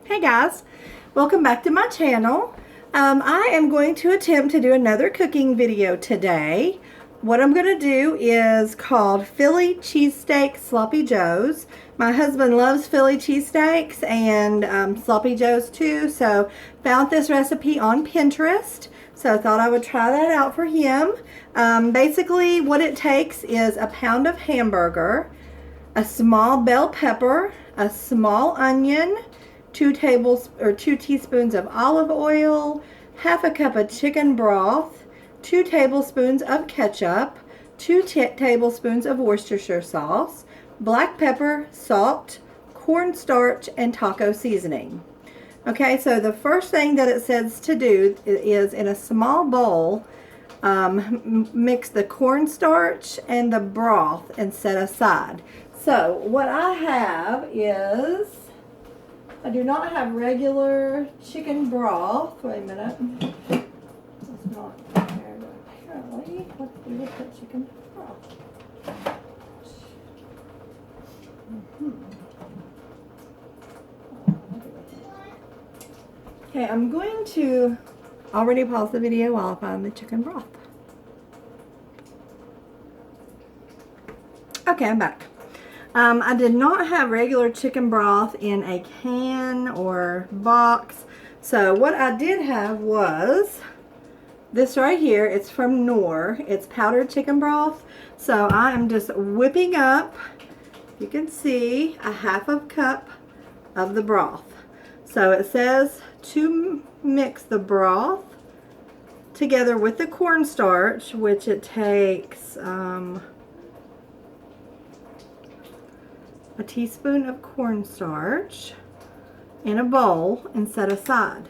Hey guys, welcome back to my channel. I am going to attempt to do another cooking video today. What I'm going to do is called Philly cheesesteak sloppy joes. My husband loves Philly cheesesteaks and sloppy joes too, so found this recipe on Pinterest. So I thought I would try that out for him. Basically what it takes is a pound of hamburger, a small bell pepper, a small onion, 2 teaspoons of olive oil, half a cup of chicken broth, 2 tablespoons of ketchup, 2 tablespoons of Worcestershire sauce, black pepper, salt, cornstarch, and taco seasoning. Okay, so the first thing that it says to do is in a small bowl, mix the cornstarch and the broth and set aside. So what I have is, I do not have regular chicken broth. Wait a minute. It's not there, but apparently, let's do with the chicken broth. Okay, I'm going to already pause the video while I find the chicken broth. Okay, I'm back. I did not have regular chicken broth in a can or box. So what I did have was this right here. It's from Knorr. It's powdered chicken broth. So I am just whipping up, you can see, a half a cup of the broth. So it says to mix the broth together with the cornstarch, which it takes a teaspoon of cornstarch in a bowl and set aside.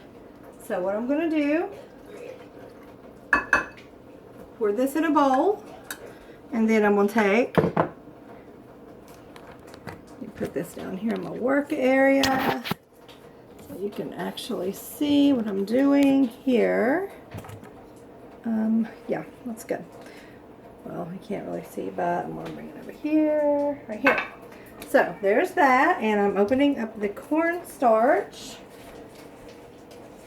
So what I'm going to do, pour this in a bowl, and then I'm going to take, let me put this down here in my work area so you can actually see what I'm doing here. Yeah, that's good. Well, you can't really see, but I'm going to bring it over here, right here. So there's that, and I'm opening up the cornstarch,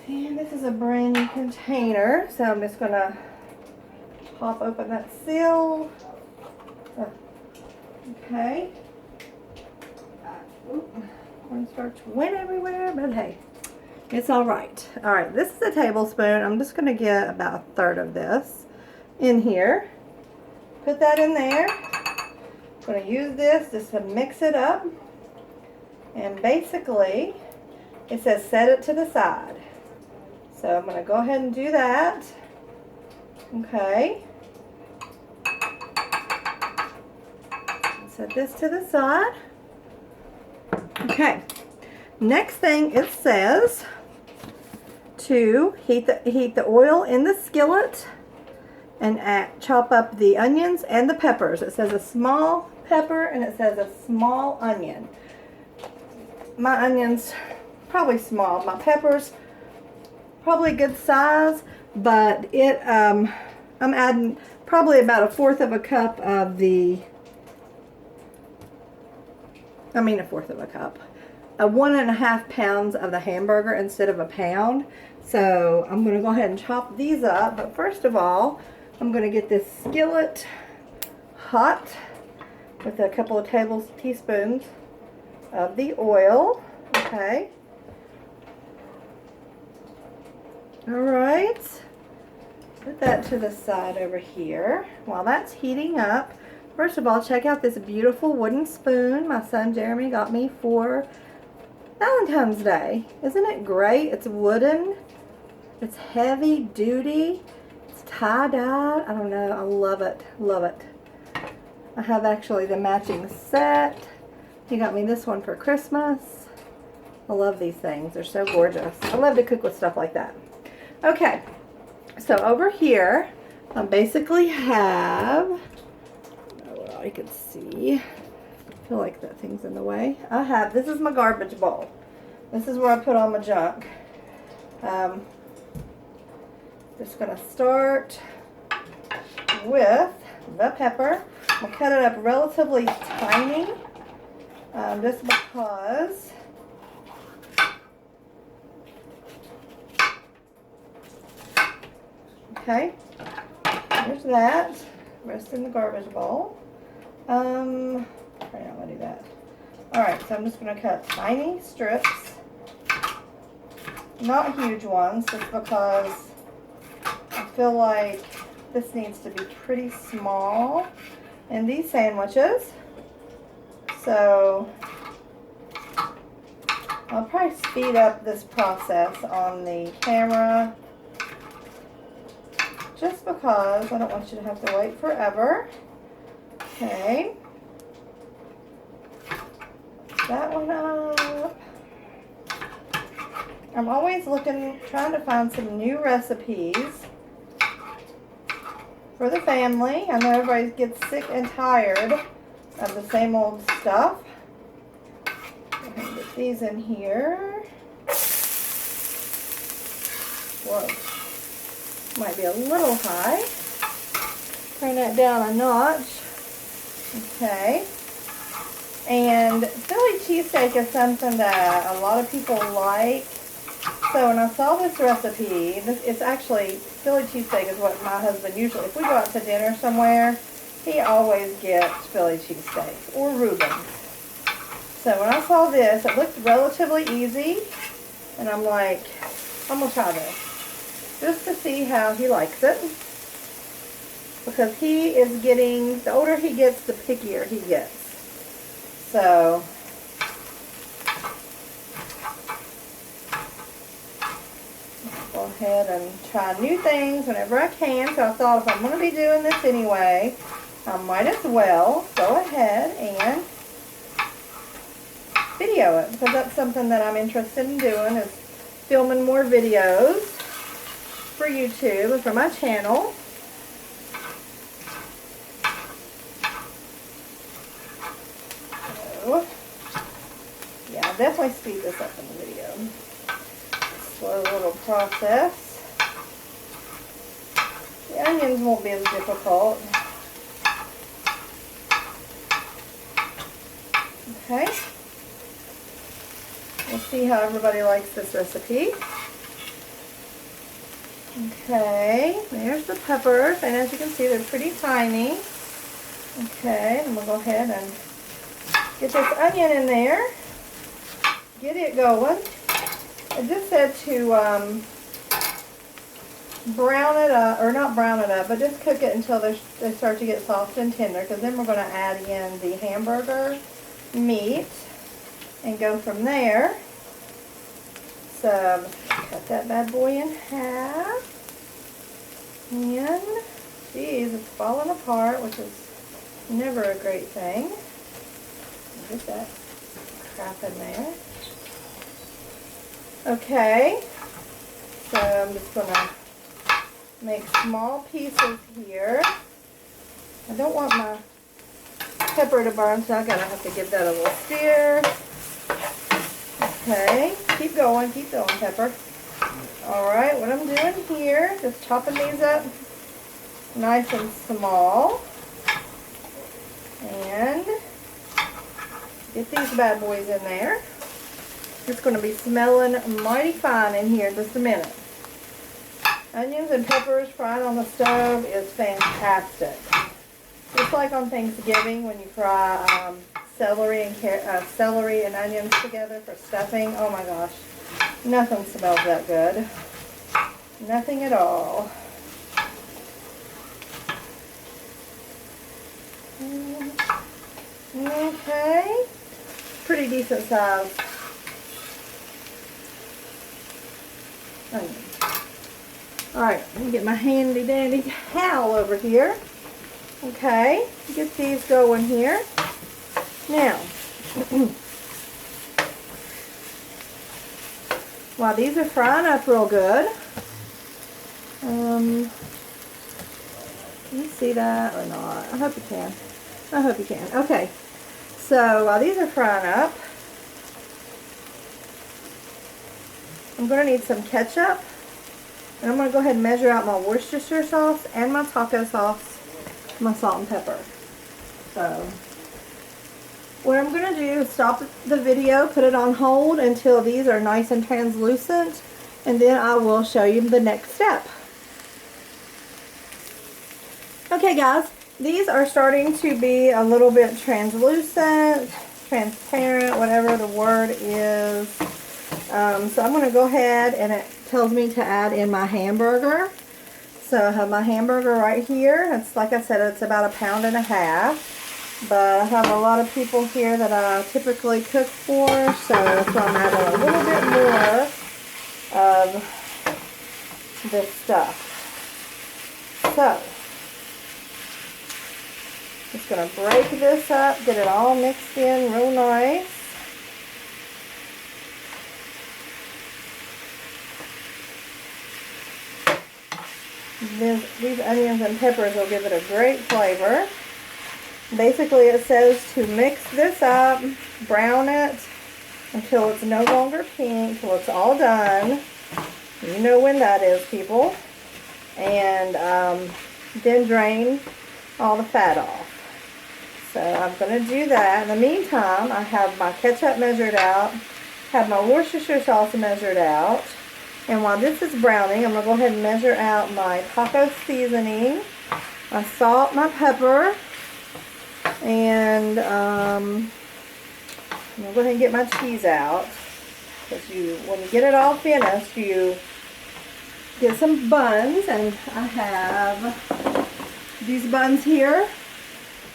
and this is a brand new container, so I'm just gonna pop open that seal. Okay. Cornstarch went everywhere, but hey, it's all right. All right, this is a tablespoon. I'm just gonna get about 1/3 of this in here. Put that in there. I'm going to use this just to mix it up, and basically it says set it to the side, so I'm going to go ahead and do that. Okay, set this to the side. Okay, next thing it says to heat the oil in the skillet and chop up the onions and the peppers. It says a small pepper and it says a small onion. My onions probably small. My peppers probably good size, but I'm adding probably about 1/4 of a cup of the, a 1/4 of a cup, 1.5 pounds of the hamburger instead of a pound. So I'm going to go ahead and chop these up, but first of all, I'm going to get this skillet hot with a couple of teaspoons of the oil. Okay. Alright. Put that to the side over here. While that's heating up, first of all, check out this beautiful wooden spoon my son Jeremy got me for Valentine's Day. Isn't it great? It's wooden. It's heavy duty. Tie-dyed. I don't know. I love it. Love it. I have actually the matching set. He got me this one for Christmas. I love these things. They're so gorgeous. I love to cook with stuff like that. Okay. So over here, I basically have, I don't know what I can see. I feel like that thing's in the way. I have, this is my garbage bowl. This is where I put all my junk. Just going to start with the pepper. I'm going to cut it up relatively tiny, just because Okay, there's that. Rest in the garbage bowl. I'm gonna do that. Alright, so I'm just gonna cut tiny strips. Not huge ones, just because I feel like this needs to be pretty small in these sandwiches. So I'll probably speed up this process on the camera just because I don't want you to have to wait forever. Okay. That one up. I'm always trying to find some new recipes for the family. I know everybody gets sick and tired of the same old stuff. Go ahead and get these in here. Whoa. Might be a little high. Turn that down a notch. Okay. And Philly cheesesteak is something that a lot of people like. So when I saw this recipe, it's actually, Philly cheesesteak is what my husband usually, if we go out to dinner somewhere, he always gets Philly cheesesteak or Reubens. So when I saw this, it looked relatively easy, and I'm like, I'm going to try this, just to see how he likes it. Because he is getting, the older he gets, the pickier he gets. So, go ahead and try new things whenever I can. So I thought if I'm going to be doing this anyway, I might as well go ahead and video it. Because that's something that I'm interested in doing, is filming more videos for YouTube and for my channel. So, yeah, I'll definitely speed this up in the video. Slow little process. The onions won't be as difficult. Okay. We'll see how everybody likes this recipe. Okay, there's the peppers, and as you can see, they're pretty tiny. Okay, and we'll go ahead and get this onion in there. Get it going. I just said to brown it up, or not brown it up, but just cook it until they start to get soft and tender, because then we're going to add in the hamburger meat and go from there. So cut that bad boy in half. And, geez, it's falling apart, which is never a great thing. Get that crap in there. Okay, so I'm just going to make small pieces here. I don't want my pepper to burn, so I'm going to have to give that a little stir. Okay, keep going, pepper. Alright, what I'm doing here, just chopping these up nice and small. And get these bad boys in there. It's going to be smelling mighty fine in here in just a minute. Onions and peppers fried on the stove is fantastic. Just like on Thanksgiving when you fry celery and onions together for stuffing. Oh my gosh, nothing smells that good. Nothing at all. Okay, pretty decent size onion. Alright, let me get my handy dandy towel over here. Okay, get these going here. Now, while these are frying up real good, can you see that or not? I hope you can. I hope you can. Okay, so while these are frying up, I'm going to need some ketchup. And I'm going to go ahead and measure out my Worcestershire sauce and my taco sauce, my salt and pepper. So, what I'm going to do is stop the video, put it on hold until these are nice and translucent, and then I will show you the next step. Okay guys, these are starting to be a little bit translucent, transparent, whatever the word is. So I'm going to go ahead, and it tells me to add in my hamburger. So I have my hamburger right here. It's like I said, it's about 1.5 pounds. But I have a lot of people here that I typically cook for, so that's why I'm adding a little bit more of this stuff. So just going to break this up, get it all mixed in real nice. These onions and peppers will give it a great flavor. Basically it says to mix this up, brown it until it's no longer pink, till it's all done. You know when that is, people. And then drain all the fat off. So I'm going to do that. In the meantime, I have my ketchup measured out, have my Worcestershire sauce measured out, and while this is browning, I'm going to go ahead and measure out my taco seasoning, my salt, my pepper, and I'm going to go ahead and get my cheese out, because when you get it all finished, you get some buns, and I have these buns here.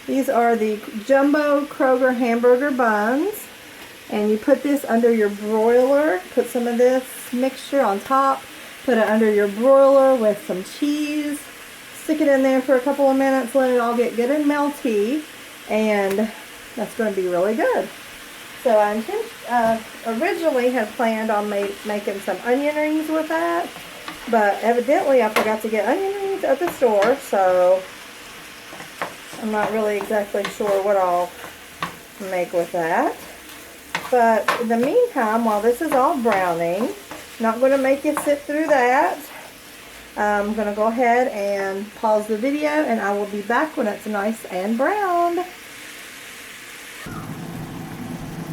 These are the Jumbo Kroger hamburger buns, and you put this under your broiler. Put some of this mixture on top, put it under your broiler with some cheese, stick it in there for a couple of minutes, let it all get good and melty, and that's going to be really good. So I originally had planned on making some onion rings with that, but evidently I forgot to get onion rings at the store, so I'm not really exactly sure what I'll make with that. But in the meantime, while this is all browning, not going to make you sit through that. I'm going to go ahead and pause the video, and I will be back when it's nice and browned.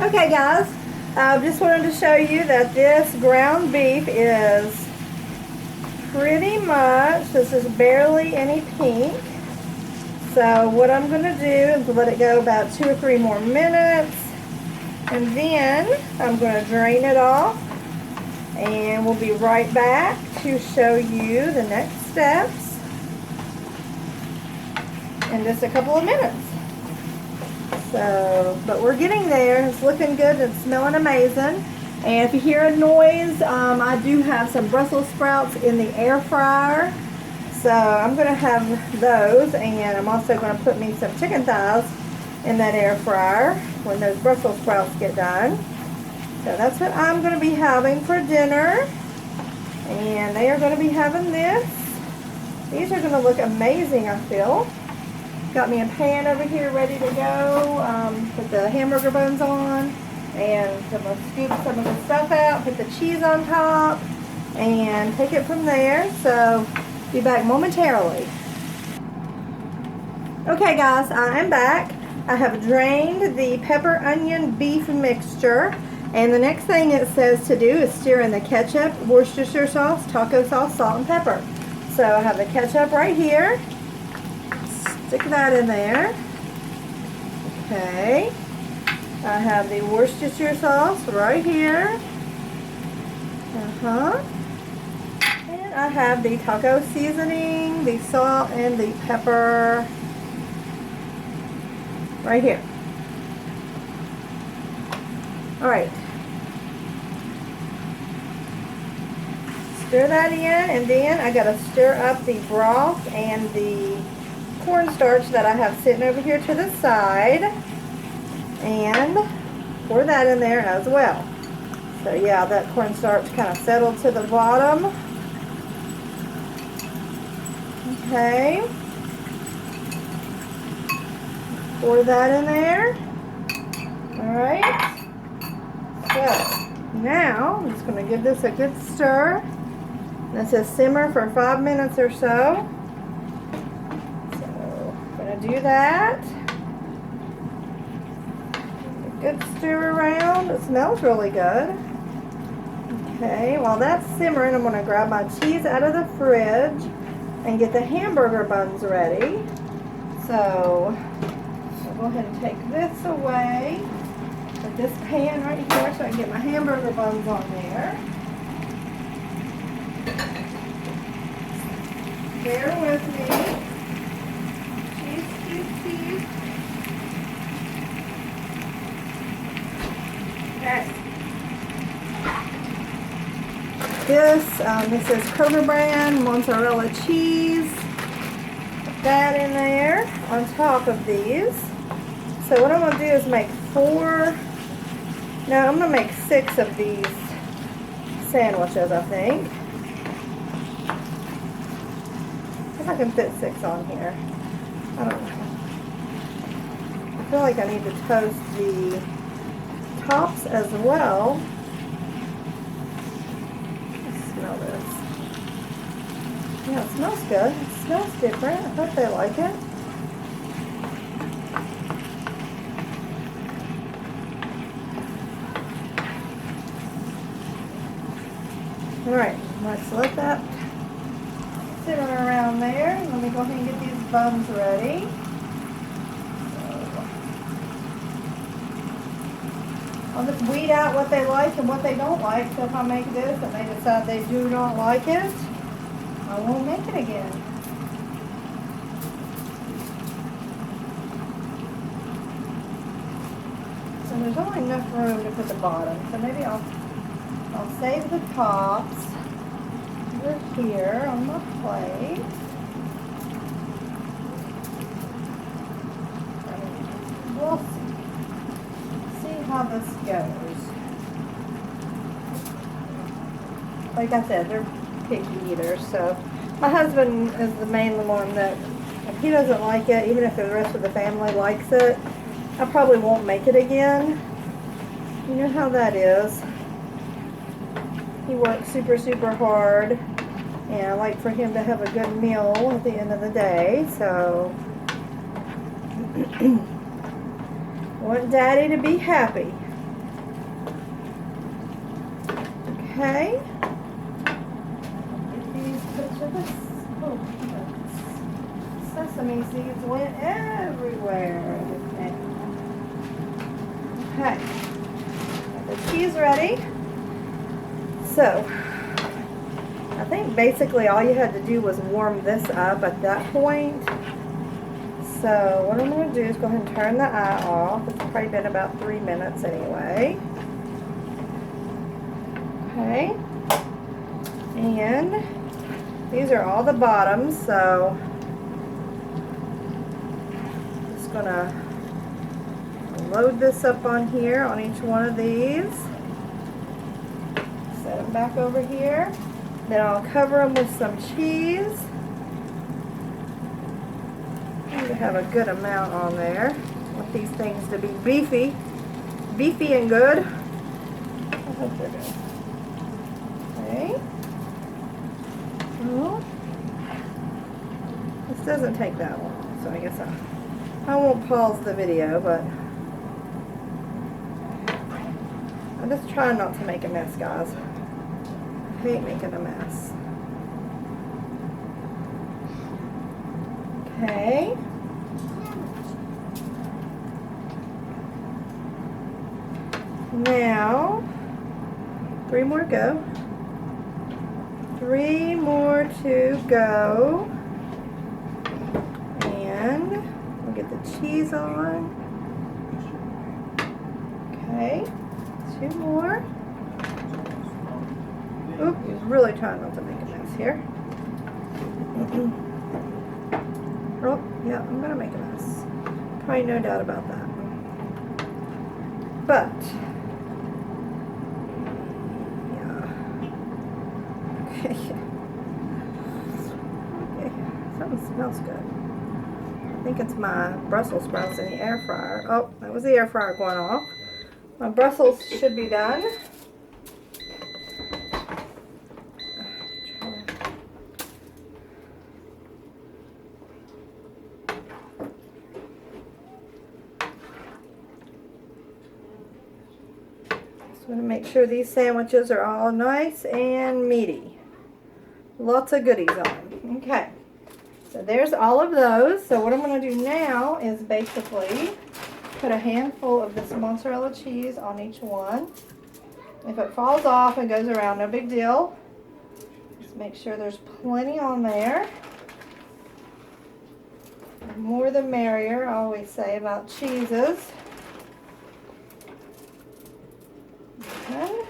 Okay guys, I just wanted to show you that this ground beef is pretty much, this is barely any pink. So what I'm going to do is let it go about 2 or 3 more minutes, and then I'm going to drain it off, and we'll be right back to show you the next steps in just a couple of minutes. So, but we're getting there. It's looking good. It's smelling amazing. And if you hear a noise, I do have some Brussels sprouts in the air fryer. So I'm going to have those, and I'm also going to put me some chicken thighs in that air fryer when those Brussels sprouts get done. So that's what I'm going to be having for dinner. And they are going to be having this. These are going to look amazing, I feel. Got me a pan over here ready to go. Put the hamburger buns on, and I'm going to scoop some of the stuff out, put the cheese on top, and take it from there. So be back momentarily. Okay guys, I am back. I have drained the pepper onion beef mixture, and the next thing it says to do is stir in the ketchup, Worcestershire sauce, taco sauce, salt, and pepper. So I have the ketchup right here. Stick that in there. Okay. I have the Worcestershire sauce right here. And I have the taco seasoning, the salt, and the pepper right here. Alright. Stir that in, and then I gotta stir up the broth and the cornstarch that I have sitting over here to the side, and pour that in there as well. So yeah, that cornstarch kind of settled to the bottom. Okay. Pour that in there. Alright. So now I'm just going to give this a good stir. And it says simmer for 5 minutes or so. So I'm going to do that. A good stir around. It smells really good. Okay, while that's simmering, I'm going to grab my cheese out of the fridge and get the hamburger buns ready. So I'll go ahead and take this away. Put this pan right here so I can get my hamburger buns on there. Bear with me. Cheese, cheese, cheese. Okay. This is Kroger brand mozzarella cheese. Put that in there on top of these. So what I'm going to do is make I'm going to make 6 of these sandwiches, I think. If I can fit 6 on here. I don't know. I feel like I need to toast the tops as well. Let's smell this. Yeah, it smells good. It smells different. I hope they like it. Alright, let's let that sit around there. Let me go ahead and get these buns ready. I'll just weed out what they like and what they don't like. So if I make this and they decide they do not like it, I won't make it again. So there's only enough room to put the bottom. So maybe I'll save the tops over here on my plate. We'll see how this goes. Like I said, they're picky eaters, so my husband is the main one that if he doesn't like it, even if the rest of the family likes it, I probably won't make it again. You know how that is. He works super, super hard, and I like for him to have a good meal at the end of the day, so I want Daddy to be happy. Okay. Get these put to the sesame seeds went everywhere. Okay. Got the cheese ready. So, I think basically all you had to do was warm this up at that point. So, what I'm going to do is go ahead and turn the eye off. It's probably been about 3 minutes anyway. Okay. And these are all the bottoms, so I'm just going to load this up on here on each one of these. Set them back over here. Then I'll cover them with some cheese. I need to have a good amount on there. I want these things to be beefy and good. I hope they're good. Okay. Well, this doesn't take that long, so I guess I won't pause the video, but I'm just trying not to make a mess, guys. I hate making a mess. Okay. Now, 3 more to go. 3 more to go. And we'll get the cheese on. Okay. 2 more. Oop, he's really trying not to make a mess here. Oh, yeah, I'm gonna make a mess. Probably no doubt about that. But, yeah. Okay. Okay, something smells good. I think it's my Brussels sprouts in the air fryer. Oh, that was the air fryer going off. My Brussels should be done. Just want to make sure these sandwiches are all nice and meaty. Lots of goodies on. Okay. So there's all of those. So what I'm going to do now is basically put a handful of this mozzarella cheese on each one. If it falls off and goes around, no big deal. Just make sure there's plenty on there. The more the merrier, I always say about cheeses. Okay.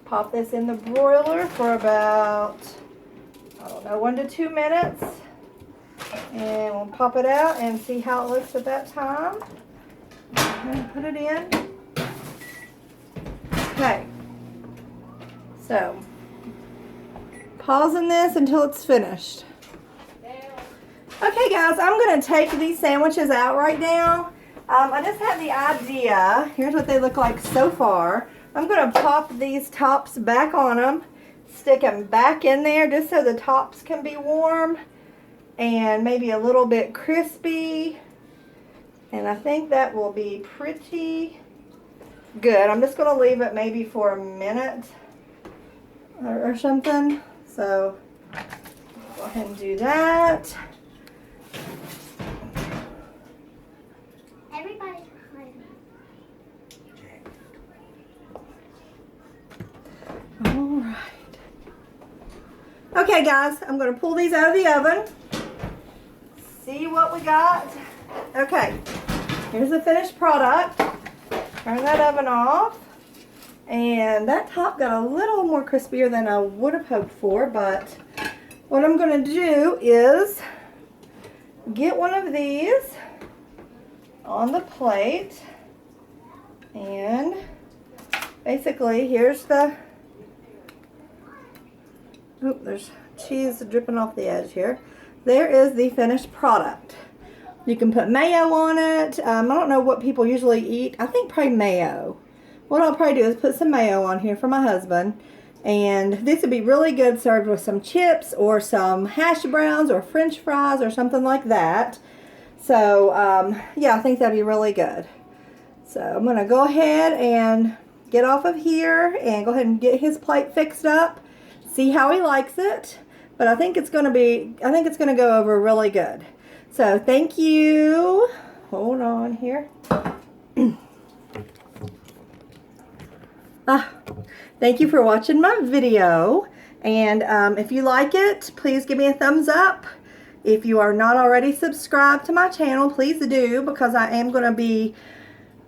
Pop this in the broiler for about, I don't know, 1 to 2 minutes. And we'll pop it out and see how it looks at that time. And put it in. Okay. So, pausing this until it's finished. Okay guys, I'm going to take these sandwiches out right now. I just had the idea. Here's what they look like so far. I'm going to pop these tops back on them. Stick them back in there just so the tops can be warm. And maybe a little bit crispy. And I think that will be pretty good. I'm just going to leave it maybe for a minute or something. So, go ahead and do that. Everybody's behind me. Alright. Okay guys, I'm going to pull these out of the oven. See what we got. Okay, here's the finished product. Turn that oven off. And that top got a little more crispier than I would have hoped for, but what I'm going to do is get one of these on the plate, and basically here's the, oop, there's cheese dripping off the edge here. There is the finished product. You can put mayo on it. I don't know what people usually eat. I think probably mayo. What I'll probably do is put some mayo on here for my husband. And this would be really good served with some chips or some hash browns or french fries or something like that. So, yeah, I think that'd be really good. So I'm going to go ahead and get off of here and go ahead and get his plate fixed up. See how he likes it. But I think it's going to go over really good. So thank you. Hold on here. Thank you for watching my video. And if you like it, please give me a thumbs up. If you are not already subscribed to my channel, please do, because I am going to be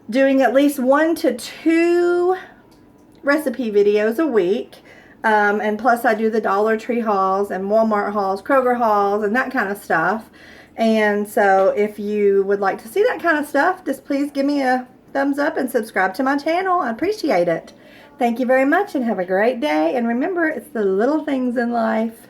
doing at least 1 to 2 recipe videos a week. And plus I do the Dollar Tree hauls and Walmart hauls, Kroger hauls, and that kind of stuff. And so if you would like to see that kind of stuff, just please give me a thumbs up and subscribe to my channel. I appreciate it. Thank you very much and have a great day. And remember, it's the little things in life.